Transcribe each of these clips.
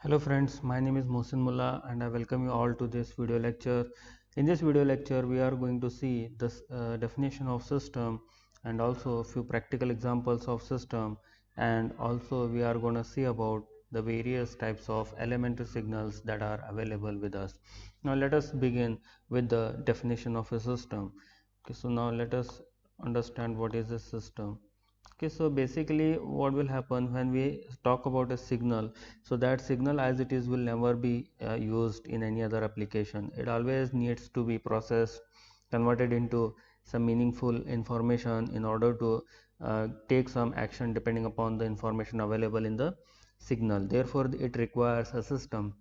Hello friends, my name is Mohsin Mullah and I welcome you all to this video lecture. In this video lecture, we are going to see the definition of system and also a few practical examples of system, and also we are going to see about the various types of elementary signals that are available with us. Now let us begin with the definition of a system. Okay, so now let us understand what is a system. Okay, so basically what will happen when we talk about a signal, so that signal as it is will never be used in any other application. It always needs to be processed, converted into some meaningful information in order to take some action depending upon the information available in the signal. Therefore it requires a system.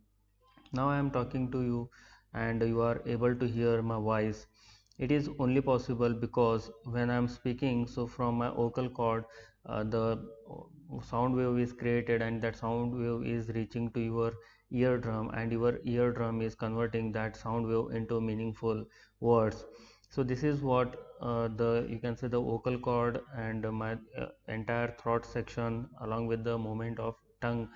Now I am talking to you and you are able to hear my voice. It is only possible because when I am speaking, so from my vocal cord, the sound wave is created and that sound wave is reaching to your eardrum, and your eardrum is converting that sound wave into meaningful words. So this is what the you can say the vocal cord and my entire throat section along with the movement of tongue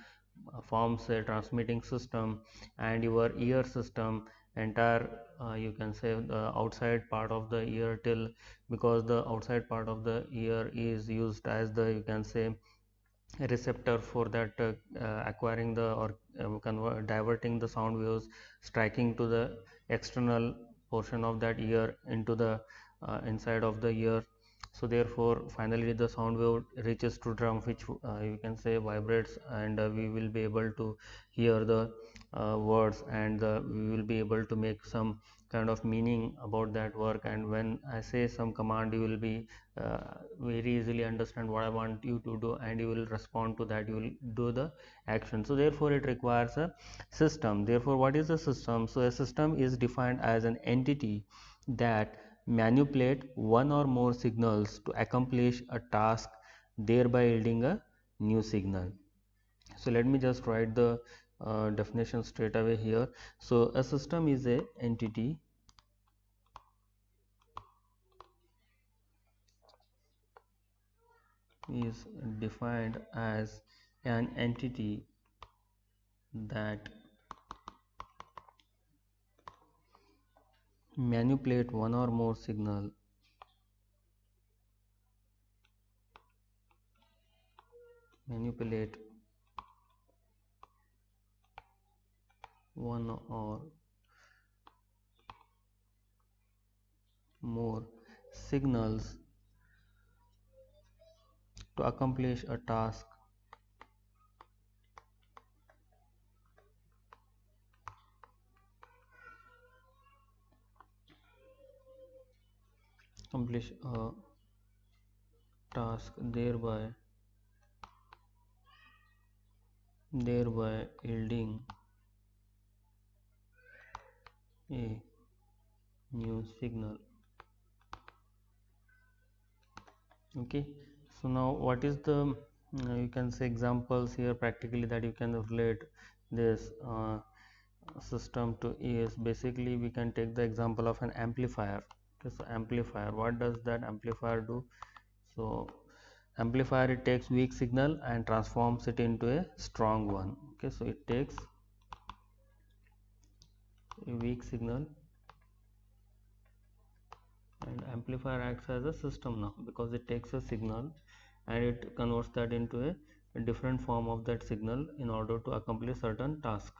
forms a transmitting system, and your ear system entire you can say the outside part of the ear till, because the outside part of the ear is used as the you can say receptor for that acquiring the or diverting the sound waves striking to the external portion of that ear into the inside of the ear. So therefore finally the sound wave reaches to drum, which you can say vibrates, and we will be able to hear the words, and we will be able to make some kind of meaning about that work. And when I say some command, you will be very easily understand what I want you to do, and you will respond to that, you will do the action. So therefore it requires a system. Therefore what is a system? So a system is defined as an entity that manipulate one or more signals to accomplish a task, thereby yielding a new signal. So let me just write the definition straight away here. So a system is a entity is defined as an entity that manipulate one or more signal manipulate one or more signals to accomplish a task, accomplish a task, thereby yielding a new signal. Okay, so now what is the you can say examples here practically that you can relate this system to is basically we can take the example of an amplifier. Okay, so amplifier, what does that amplifier do? So amplifier, it takes weak signal and transforms it into a strong one. Okay, so it takes a weak signal, and amplifier acts as a system now because it takes a signal and it converts that into a different form of that signal in order to accomplish certain task.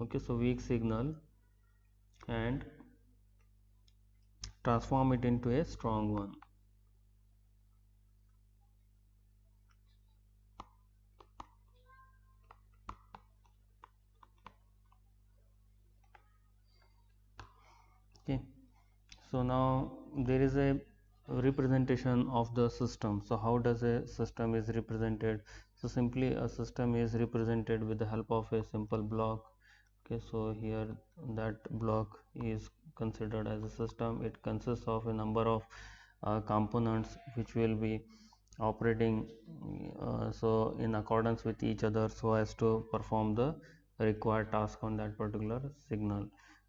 Okay, so weak signal and transform it into a strong one. Okay, so now there is a representation of the system. So how does a system is represented? So simply a system is represented with the help of a simple block. Okay, so here that block is considered as a system. It consists of a number of components which will be operating so in accordance with each other so as to perform the required task on that particular signal.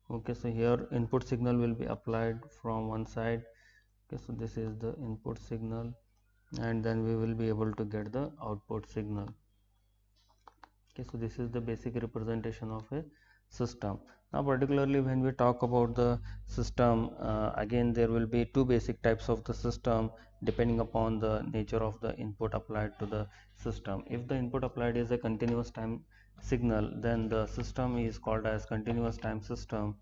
Okay, so here input signal will be applied from one side. Okay, so this is the input signal, and then we will be able to get the output signal. Okay, so this is the basic representation of a system. Now particularly when we talk about the system, again there will be two basic types of the system depending upon the nature of the input applied to the system. If the input applied is a continuous time signal, then the system is called as continuous time system,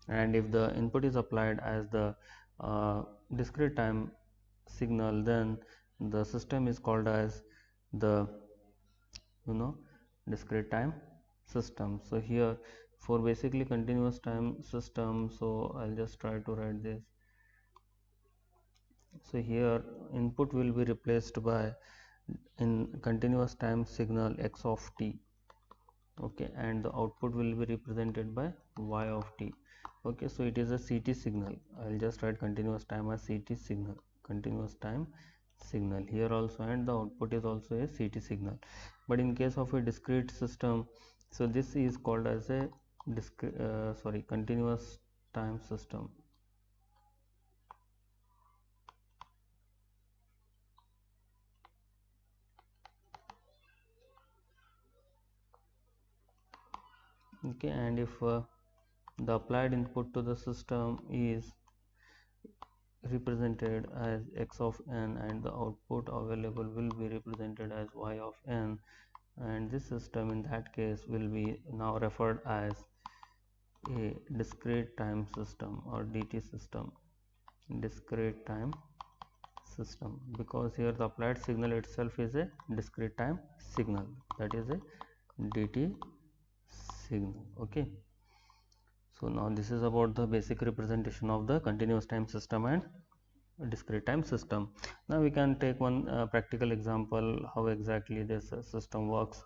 and if the input is applied as the discrete time signal, then the system is called as the you know discrete time system. So here for basically continuous time system, so I'll just try to write this. So here input will be replaced by in continuous time signal x of t, okay, and the output will be represented by y of t. Okay, so it is a CT signal. I'll just write continuous time as CT signal, continuous time signal here also, and the output is also a CT signal. But in case of a discrete system, so this is called as a continuous time system. Okay, and if the applied input to the system is represented as x of n and the output available will be represented as y of n, and this system in that case will be now referred as a discrete time system or DT system, discrete time system, because here the applied signal itself is a discrete time signal, that is a DT signal. Okay, so now this is about the basic representation of the continuous time system and discrete time system. Now we can take one practical example how exactly this system works.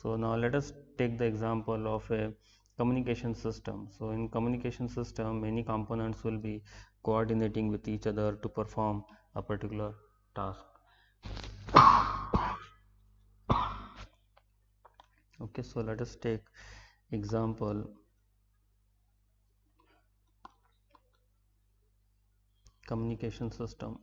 So now let us take the example of a communication system. So in communication system, many components will be coordinating with each other to perform a particular task. Okay, so let us take example communication system.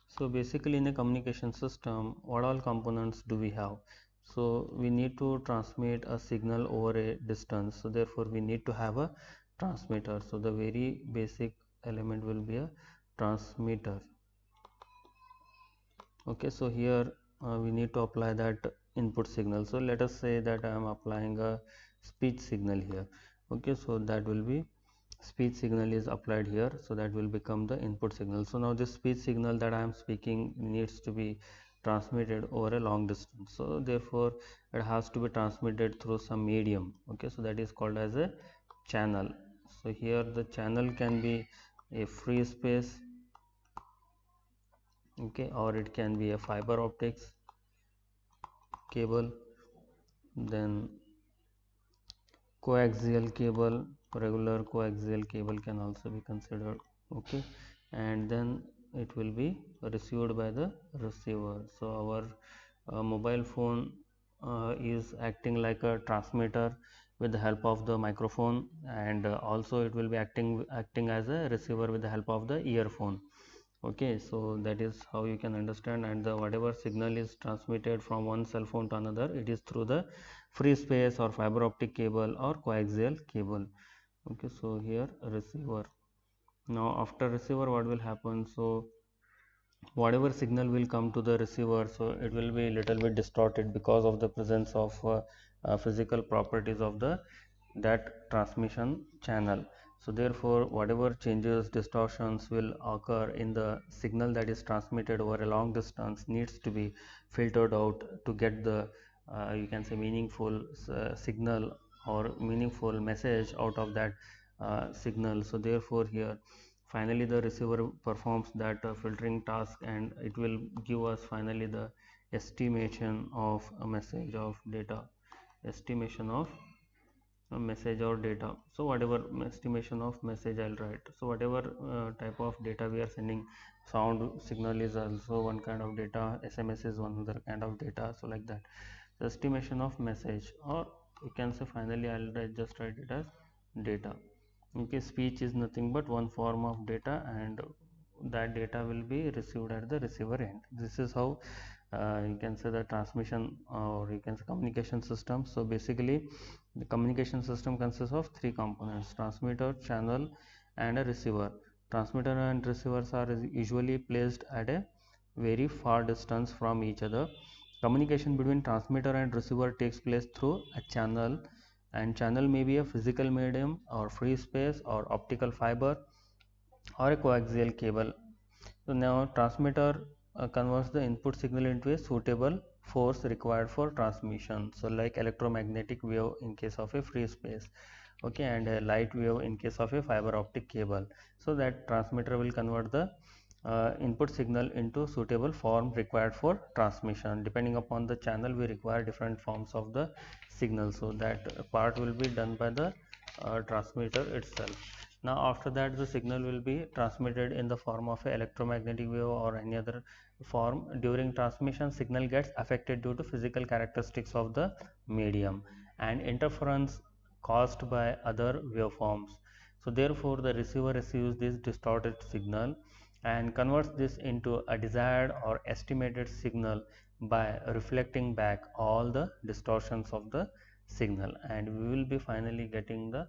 So basically in a communication system, what all components do we have? So we need to transmit a signal over a distance, so therefore we need to have a transmitter. So the very basic element will be a transmitter. Okay, so here we need to apply that input signal. So let us say that I am applying a speech signal here. Okay, so that will be speech signal is applied here, so that will become the input signal. So now this speech signal that I am speaking needs to be transmitted over a long distance, so therefore it has to be transmitted through some medium. Okay, so that is called as a channel. So here the channel can be a free space, okay, or it can be a fiber optics cable, then coaxial cable, regular coaxial cable can also be considered. Okay, and then it will be received by the receiver. So our mobile phone is acting like a transmitter with the help of the microphone, and also it will be acting as a receiver with the help of the earphone. Okay, so that is how you can understand, and the whatever signal is transmitted from one cell phone to another, it is through the free space or fiber optic cable or coaxial cable. Okay, so here receiver. Now after receiver, what will happen? So whatever signal will come to the receiver, so it will be little bit distorted because of the presence of physical properties of the that transmission channel. So therefore whatever changes, distortions will occur in the signal that is transmitted over a long distance needs to be filtered out to get the you can say meaningful signal or meaningful message out of that signal. So therefore here finally the receiver performs that filtering task, and it will give us finally the estimation of a message of data, estimation of a message or data. So whatever estimation of message I'll write. So whatever type of data we are sending, sound signal is also one kind of data, SMS is one other kind of data, so like that. The estimation of message, or you can say finally I'll just write it as data. Okay, speech is nothing but one form of data, and that data will be received at the receiver end. This is how you can say the transmission, or you can say communication system. So basically the communication system consists of three components: transmitter, channel, and a receiver. Transmitter and receivers are usually placed at a very far distance from each other. Communication between transmitter and receiver takes place through a channel, and channel may be a physical medium or free space or optical fiber or a coaxial cable. So now transmitter converts the input signal into a suitable force required for transmission. So like electromagnetic wave in case of a free space, okay, and a light wave in case of a fiber optic cable. So that transmitter will convert the input signal into suitable form required for transmission. Depending upon the channel, we require different forms of the signal. So that part will be done by the transmitter itself. Now after that, the signal will be transmitted in the form of a electromagnetic wave or any other form. During transmission, signal gets affected due to physical characteristics of the medium and interference caused by other waveforms. So therefore the receiver receives this distorted signal and converts this into a desired or estimated signal by reflecting back all the distortions of the signal, and we will be finally getting the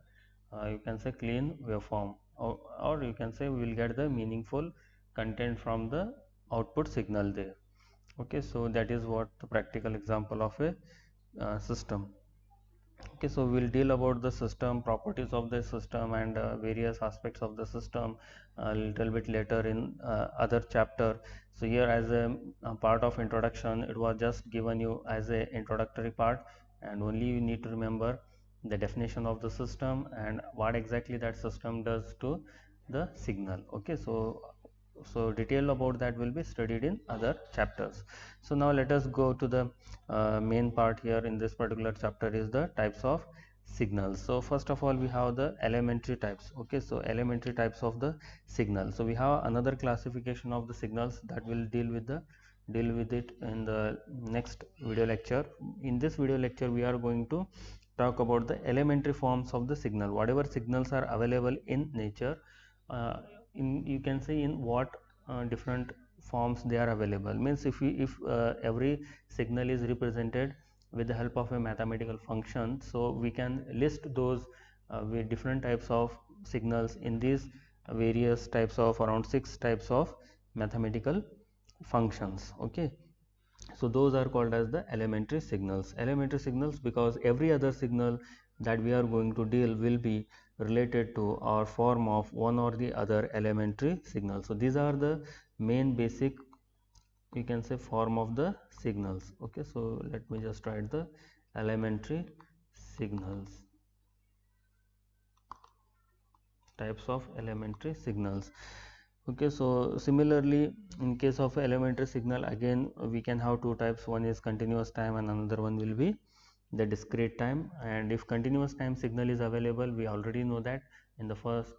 you can say clean waveform, or you can say we will get the meaningful content from the output signal there. Okay, so that is what the practical example of a system. Okay, so we'll deal about the system, properties of the system, and various aspects of the system a little bit later in other chapter. So here as a part of introduction, it was just given you as a introductory part, and only you need to remember the definition of the system and what exactly that system does to the signal. Okay, so detail about that will be studied in other chapters. So now let us go to the main part here in this particular chapter is the types of signals. So first of all we have the elementary types. Okay, so elementary types of the signal. So we have another classification of the signals that will deal with it in the next video lecture. In this video lecture we are going to talk about the elementary forms of the signal, whatever signals are available in nature. In you can say in what different forms they are available, means if every signal is represented with the help of a mathematical function, so we can list those with different types of signals in these various types of around 6 types of mathematical functions. Okay, so those are called as the elementary signals. Elementary signals because every other signal that we are going to deal will be related to or form of one or the other elementary signal. So these are the main basic, you can say, form of the signals. Okay, so let me just write the elementary signals, types of elementary signals. Okay, so similarly in case of elementary signal, again we can have two types. One is continuous time and another one will be the discrete time. And if continuous time signal is available, we already know that in the first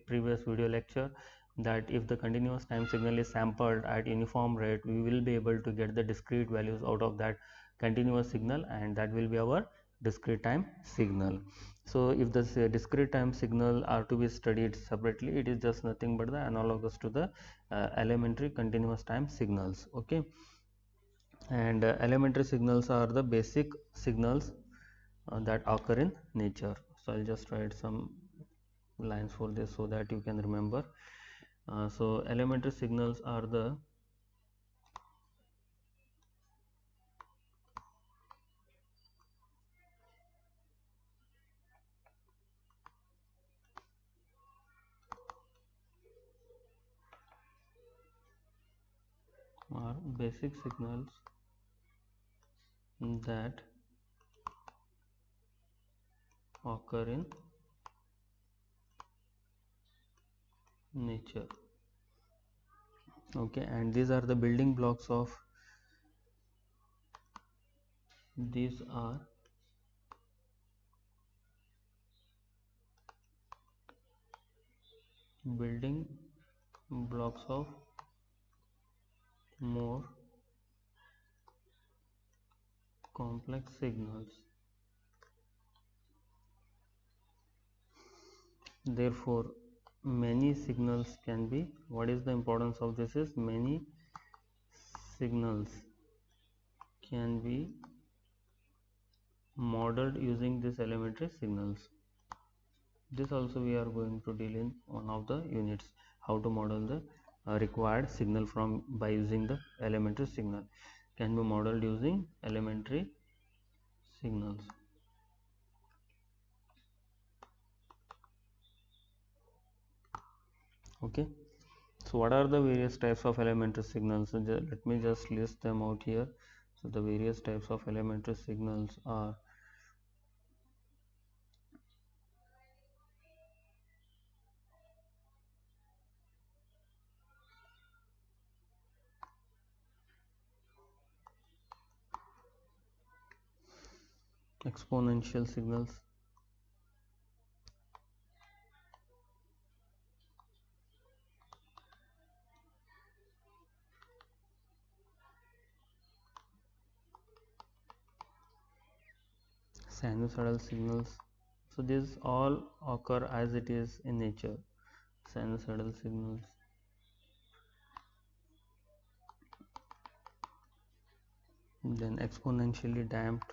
previous video lecture, that if the continuous time signal is sampled at uniform rate, we will be able to get the discrete values out of that continuous signal, and that will be our discrete time signal. So if this discrete time signal are to be studied separately, it is just nothing but the analogous to the elementary continuous time signals. Okay, and elementary signals are the basic signals that occur in nature. So I'll just write some lines for this so that you can remember. So elementary signals are basic signals that occur in nature. Okay, and these are the building blocks of these are building blocks of more complex signals. Therefore many signals can be, what is the importance of this is many signals can be modeled using these elementary signals. This also we are going to deal in one of the units, how to model the required signal from by using the elementary signal, can be modeled using elementary signals. Okay, so what are the various types of elementary signals? So let me just list them out here. So the various types of elementary signals are exponential signals, sinusoidal signals. So these all occur as it is in nature. Sinusoidal signals, then exponentially damped,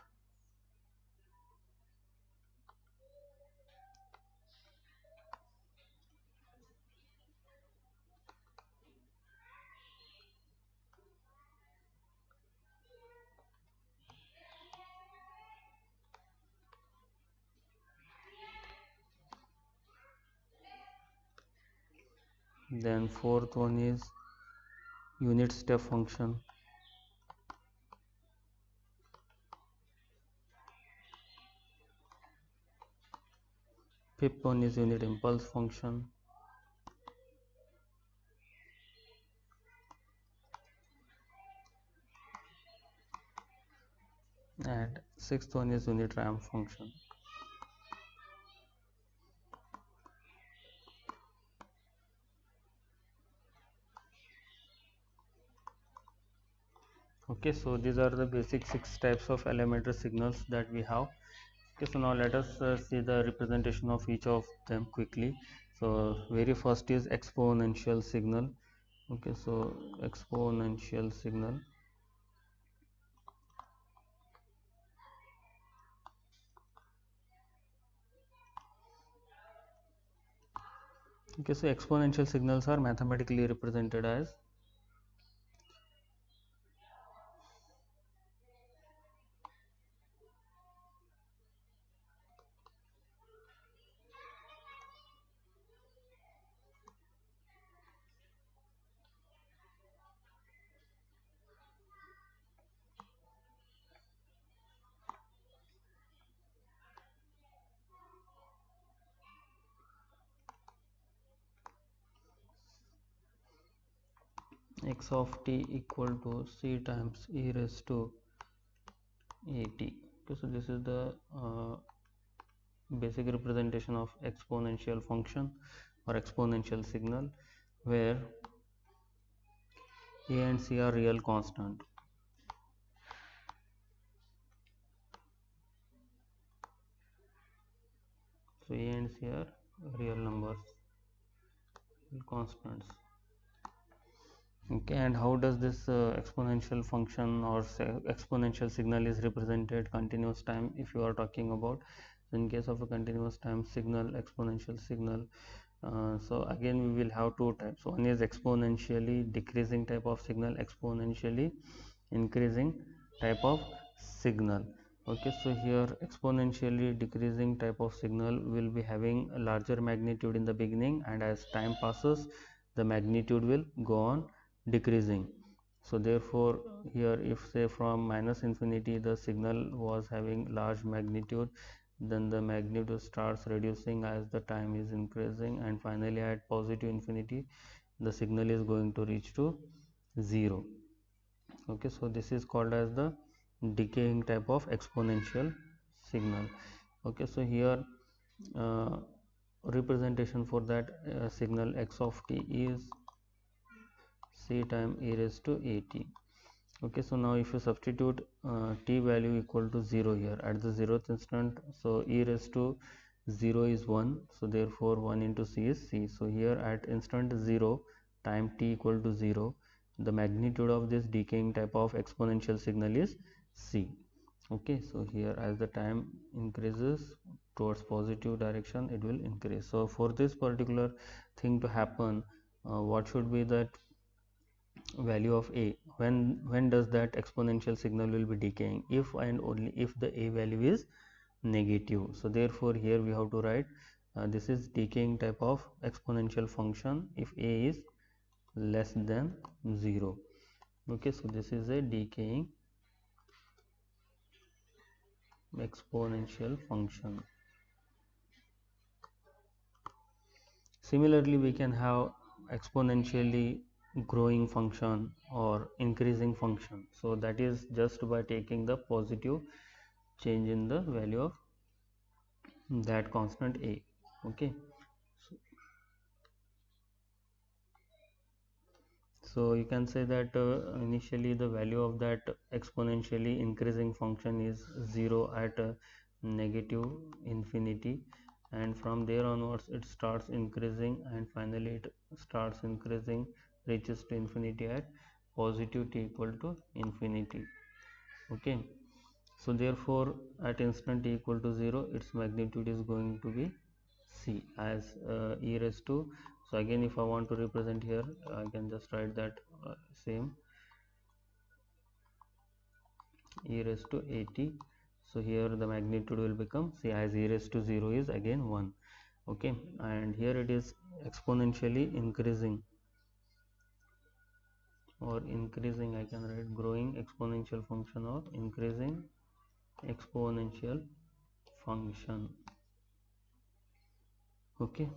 then fourth one is unit step function, fifth one is unit impulse function, and sixth one is unit ramp function. Okay, so these are the basic 6 types of elementary signals that we have. Okay, so now let us see the representation of each of them quickly. So very first is exponential signal. Okay, so exponential signal. Okay, so exponential signals are mathematically represented as x of t equal to c times e raised to at. Okay, so this is the basic representation of exponential function or exponential signal, where a and c are real constant. So a and c are real numbers, real constants. Okay, and how does this exponential function or exponential signal is represented continuous time? If you are talking about, so in case of a continuous time signal, exponential signal, so again we will have two types. One is exponentially decreasing type of signal, exponentially increasing type of signal. Okay, so here exponentially decreasing type of signal will be having a larger magnitude in the beginning, and as time passes the magnitude will go on decreasing. So therefore here, if say from minus infinity the signal was having large magnitude, then the magnitude starts reducing as the time is increasing, and finally at positive infinity the signal is going to reach to 0. Okay, so this is called as the decaying type of exponential signal. Okay, so here uh, representation for that signal x of t is c time e raised to at. Okay, so now if you substitute t value equal to 0 here at the 0th instant, so e raised to 0 is 1, so therefore 1 into c is c. So here at instant 0 time t equal to 0, the magnitude of this decaying type of exponential signal is c. Okay, so here as the time increases towards positive direction, it will increase. So for this particular thing to happen, what should be that value of a? When does that exponential signal will be decaying? If and only if the a value is negative. So therefore here we have to write this is decaying type of exponential function if a is less than 0. Okay, so this is a decaying exponential function. Similarly, we can have exponentially growing function or increasing function. So that is just by taking the positive change in the value of that constant a. Okay, so you can say that initially the value of that exponentially increasing function is 0 at negative infinity, and from there onwards it starts increasing, and finally it starts increasing, reaches to infinity at positive t equal to infinity. Okay, so therefore at instant t equal to 0, its magnitude is going to be c as e raised to. So again, if I want to represent here, I can just write that same e raised to at. So here the magnitude will become c as e raised to 0 is again 1. Okay, and here it is exponentially increasing or increasing. I can write growing exponential function or increasing exponential function. Okay,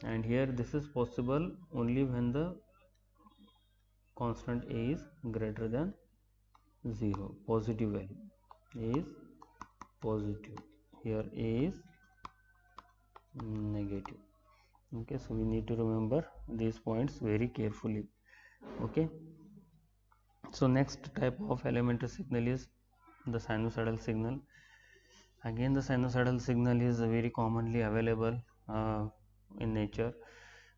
and here this is possible only when the constant a is greater than 0, positive value. A is positive, here a is negative. Okay, so we need to remember these points very carefully. Okay, so next type of elementary signal is the sinusoidal signal. Again, the sinusoidal signal is very commonly available in nature.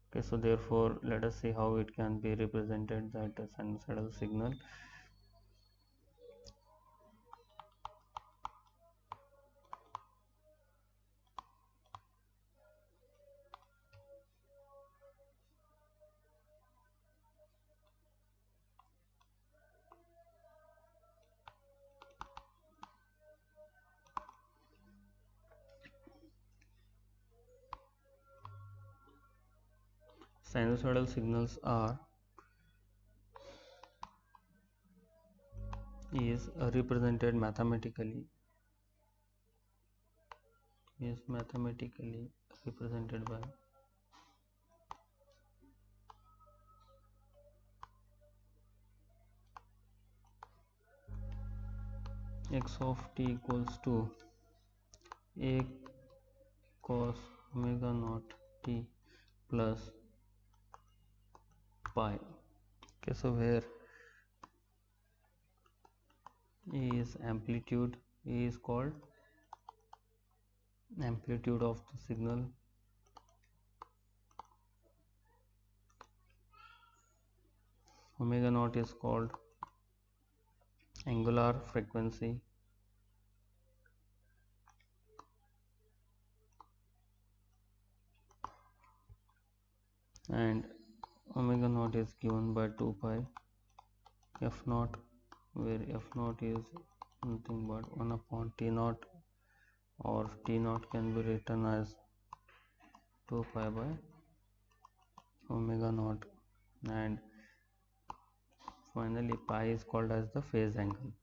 Okay, so therefore let us see how it can be represented, that sinusoidal signal. Sinusoidal signals are is represented mathematically, represented by x of t equals to a cos omega naught t plus pi. Okay, so where a is amplitude, a is called amplitude of the signal, omega naught is called angular frequency, and omega naught is given by 2 pi f naught, where f naught is nothing but 1 upon t naught, or t naught can be written as 2 pi by omega naught, and finally pi is called as the phase angle.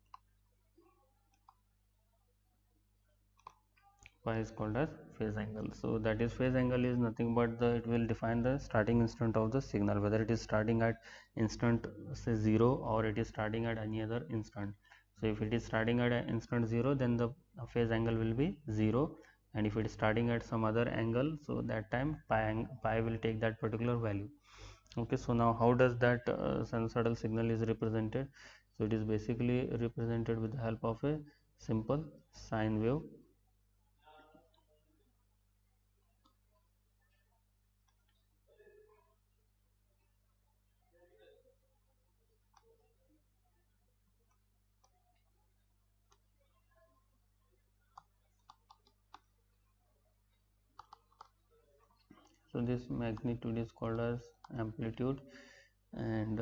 Pi is called as phase angle. So that is, phase angle is nothing but it will define the starting instant of the signal, whether it is starting at instant say 0 or it is starting at any other instant. So if it is starting at instant 0, then the phase angle will be 0, and if it is starting at some other angle, so that time pi will take that particular value. Okay, so now how does that sinusoidal signal is represented? So it is basically represented with the help of a simple sine wave. So this magnitude is called as amplitude, and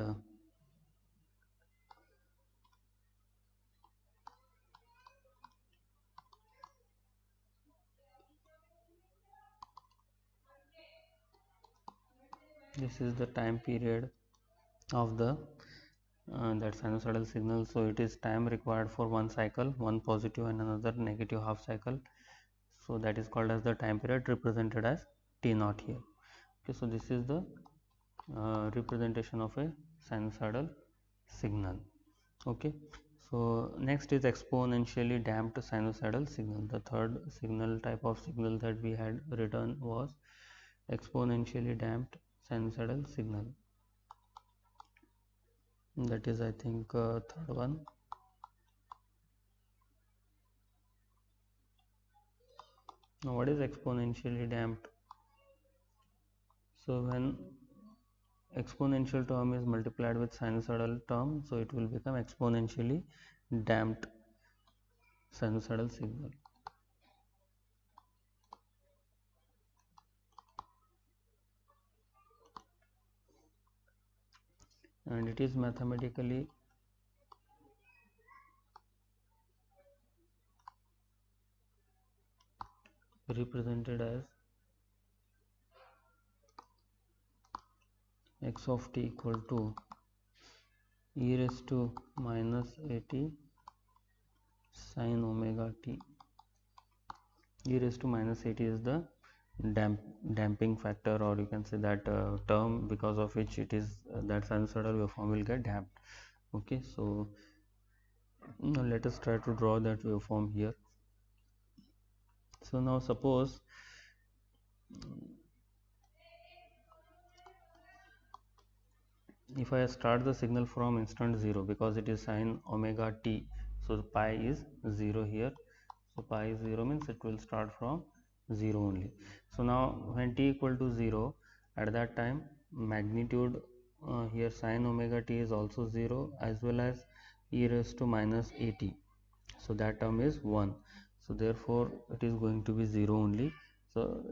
this is the time period of the that sinusoidal signal. So it is time required for one cycle, one positive and another negative half cycle. So that is called as the time period, represented as T naught here. Okay, so this is the representation of a sinusoidal signal. Okay, so next is exponentially damped sinusoidal signal. The third signal type of signal that we had written was exponentially damped sinusoidal signal. That is, I think, third one. Now what is exponentially damped? So when exponential term is multiplied with sinusoidal term, so it will become exponentially damped sinusoidal signal. And it is mathematically represented as x of t equal to e raised to minus at sin omega t. E raised to minus at is the damping factor, or you can say that term because of which it is that sinusoidal waveform will get damped. Okay, so now let us try to draw that waveform here. So now suppose if I start the signal from instant 0, because it is sin omega t, so pi is 0 here. So pi is 0 means it will start from 0 only. So now when t equal to 0, at that time magnitude here sin omega t is also 0, as well as e raised to minus at. So that term is 1. So therefore it is going to be 0 only. So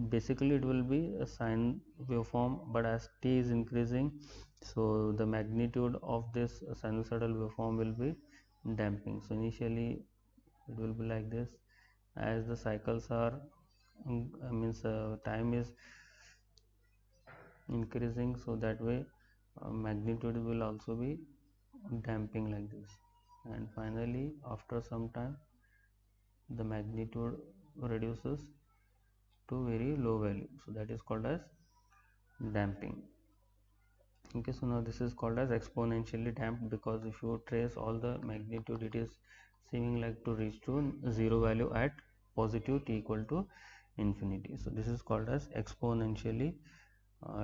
basically it will be a sine waveform, but as t is increasing, so the magnitude of this sinusoidal waveform will be damping. So initially it will be like this. As the cycles are time is increasing, so that way magnitude will also be damping like this, and finally after some time the magnitude reduces to very low value, so that is called as damping. Okay, so now this is called as exponentially damped, because if you trace all the magnitude, it is seeming like to reach to 0 value at positive t equal to infinity. So this is called as exponentially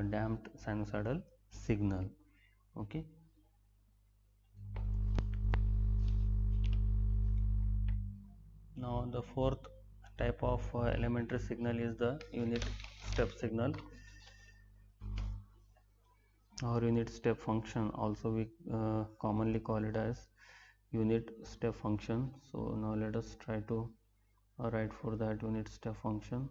damped sinusoidal signal. Okay, now the fourth type of elementary signal is the unit step signal, or unit step function. Also we commonly call it as unit step function. So now let us try to write for that unit step function.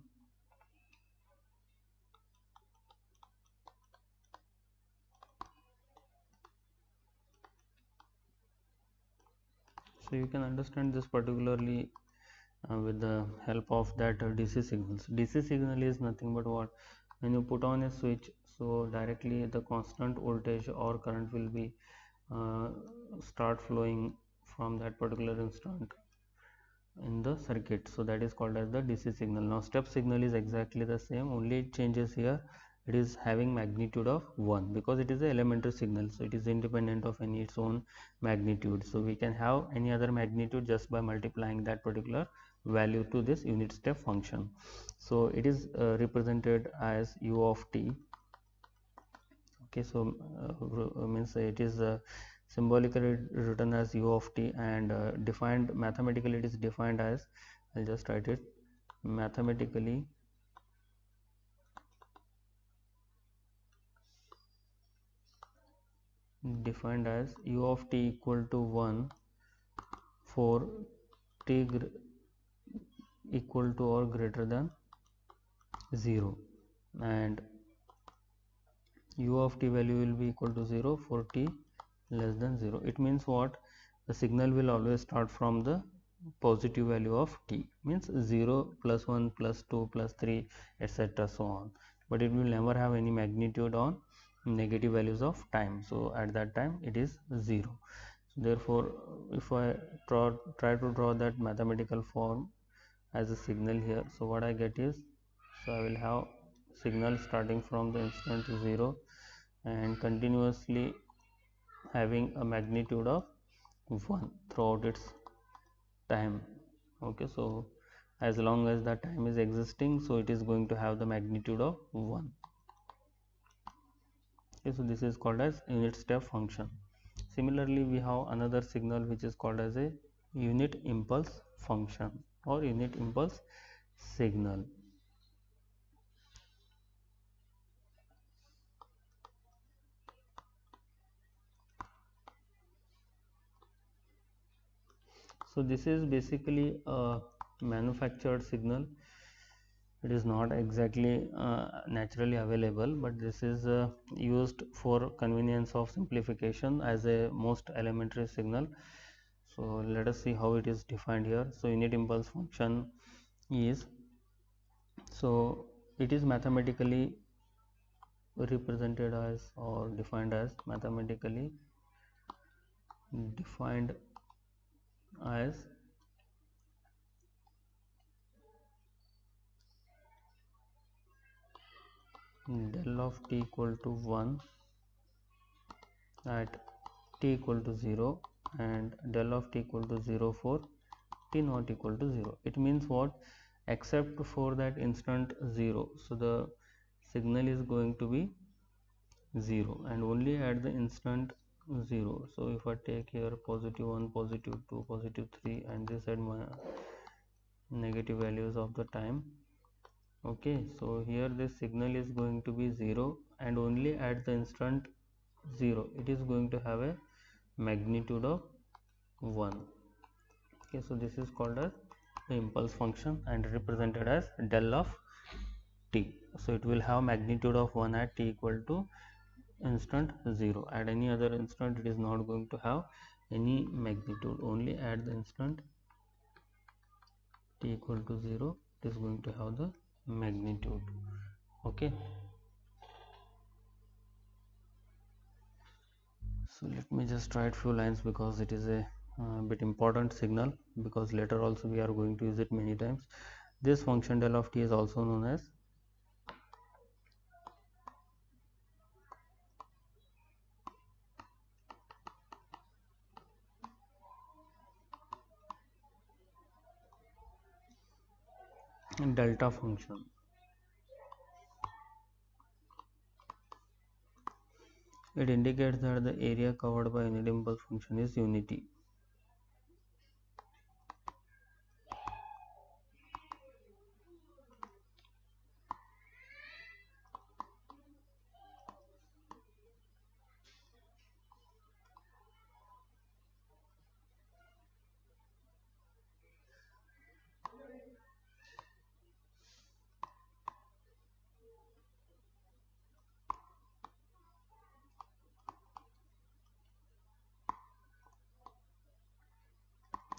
So you can understand this particularly with the help of that DC signals. DC signal is nothing but what? When you put on a switch, so directly the constant voltage or current will be start flowing from that particular instant in the circuit. So that is called as the DC signal. Now step signal is exactly the same, only it changes here. It is having magnitude of 1 because it is an elementary signal, so it is independent of any its own magnitude. So we can have any other magnitude just by multiplying that particular value to this unit step function. So it is represented as u of t. Okay, so means it is symbolically written as u of t, and defined mathematically, it is defined as, I'll just write it mathematically, defined as u of t equal to 1 for t equal to or greater than 0. and u of t value will be equal to 0 for t less than 0. It means what? The signal will always start from the positive value of t, means 0 plus 1 plus 2 plus 3 etc. so on, but it will never have any magnitude on negative values of time. So at that time it is 0. So therefore if I try to draw that mathematical form as a signal here, so what I get is, so I will have signal starting from the instant 0 and continuously having a magnitude of 1 throughout its time. Okay, so as long as the time is existing, so it is going to have the magnitude of 1. Okay, so this is called as unit step function. Similarly, we have another signal which is called as a unit impulse function or unit impulse signal. So this is basically a manufactured signal. It is not exactly naturally available, but this is used for convenience of simplification as a most elementary signal. So let us see how it is defined here. So unit impulse function is, so it is mathematically represented as or defined as del of t equal to 1 at t equal to 0 and del of t equal to 0 for t not equal to 0. It means what? Except for that instant 0, so the signal is going to be 0 and only at the instant 0. So if I take here positive 1, positive 2, positive 3 and this at my negative values of the time. Okay, so here this signal is going to be 0 and only at the instant 0 it is going to have a magnitude of 1. Okay, so this is called as the impulse function and represented as del of t. So it will have magnitude of 1 at t equal to instant 0. At any other instant it is not going to have any magnitude, only at the instant t equal to 0 it is going to have the magnitude. Okay, so let me just write few lines because it is a bit important signal, because later also we are going to use it many times. This function del of t is also known as delta function. It indicates that the area covered by unit impulse function is unity.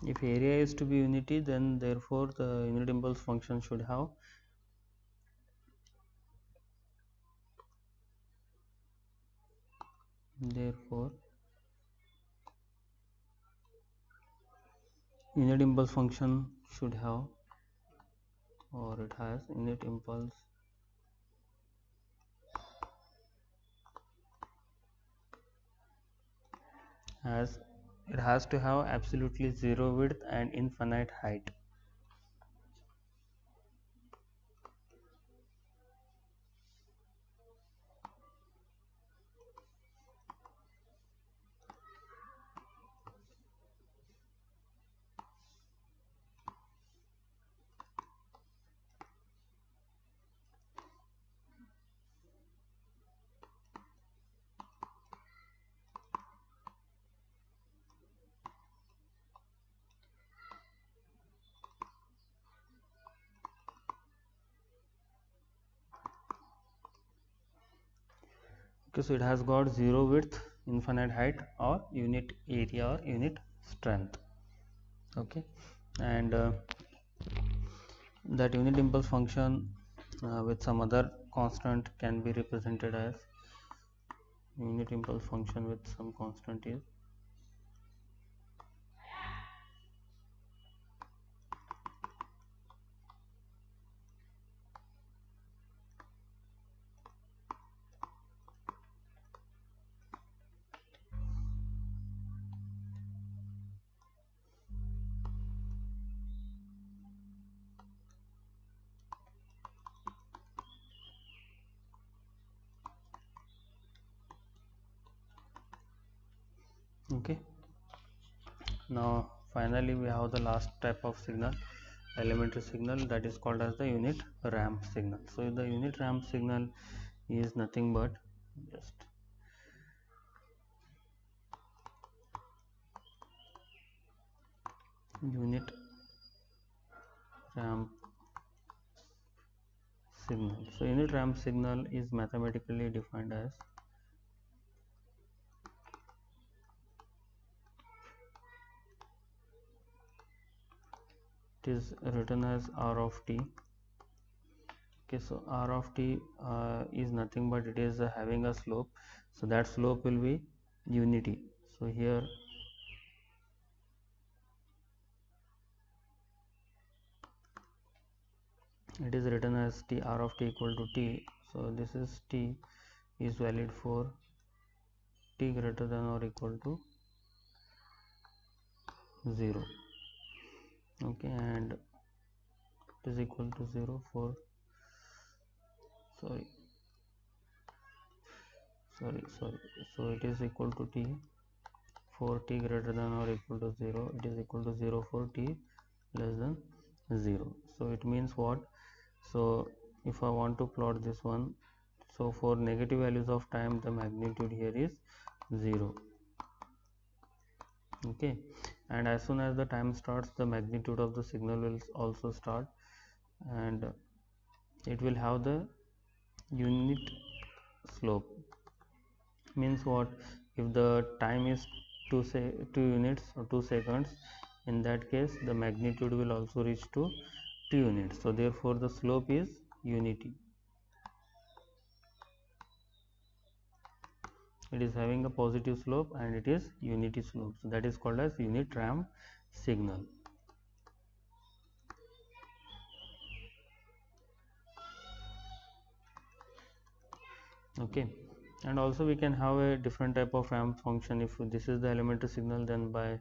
If area is to be unity, then therefore the unit impulse function should have unit impulse function should have, or it has unit impulse as it has to have absolutely zero width and infinite height. Okay, so it has got zero width, infinite height, or unit area or unit strength. Okay, and that unit impulse function with some other constant can be represented as unit impulse function with some constant is okay. Now finally we have the last type of signal, elementary signal, that is called as the unit ramp signal. So the unit ramp signal is nothing but just unit ramp signal. So unit ramp signal is mathematically defined as it is written as r of t. Okay, so r of t is nothing but it is having a slope, so that slope will be unity. So here it is written as t r of t equal to t. So this is t is valid for t greater than or equal to 0. Okay, and it is equal to 0 for sorry so it is equal to t for t greater than or equal to 0. It is equal to 0 for t less than 0. So it means what? So if I want to plot this one, so for negative values of time the magnitude here is 0. Okay, and as soon as the time starts the magnitude of the signal will also start, and it will have the unit slope. Means what? If the time is 2 units or 2 seconds, in that case the magnitude will also reach to 2 units. So therefore the slope is unity. It is having a positive slope and it is unity slope. So that is called as unit ramp signal. Okay, and also we can have a different type of ramp function. If this is the elementary signal, then by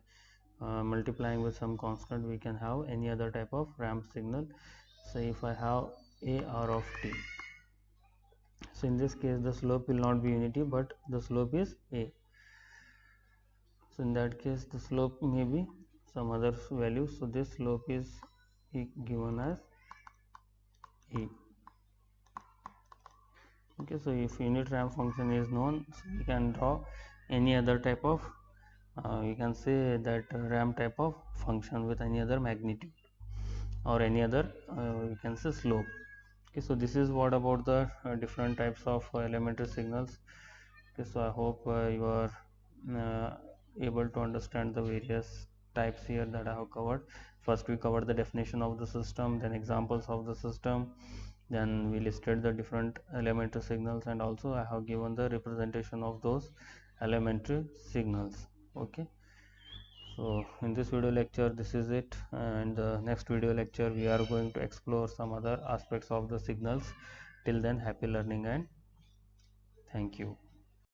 multiplying with some constant we can have any other type of ramp signal. So if I have a r of t, so in this case the slope will not be unity but the slope is a. So in that case the slope may be some other value. So this slope is given as a. Okay, so if unit ramp function is known, so we can draw any other type of you can say that ramp type of function with any other magnitude or any other you can say slope. Okay, so this is what about the different types of elementary signals. Okay, so I hope you are able to understand the various types here that I have covered. First we covered the definition of the system, then examples of the system, then we listed the different elementary signals, and also I have given the representation of those elementary signals. Okay, so in this video lecture this is it, and the next video lecture we are going to explore some other aspects of the signals. Till then, happy learning and thank you.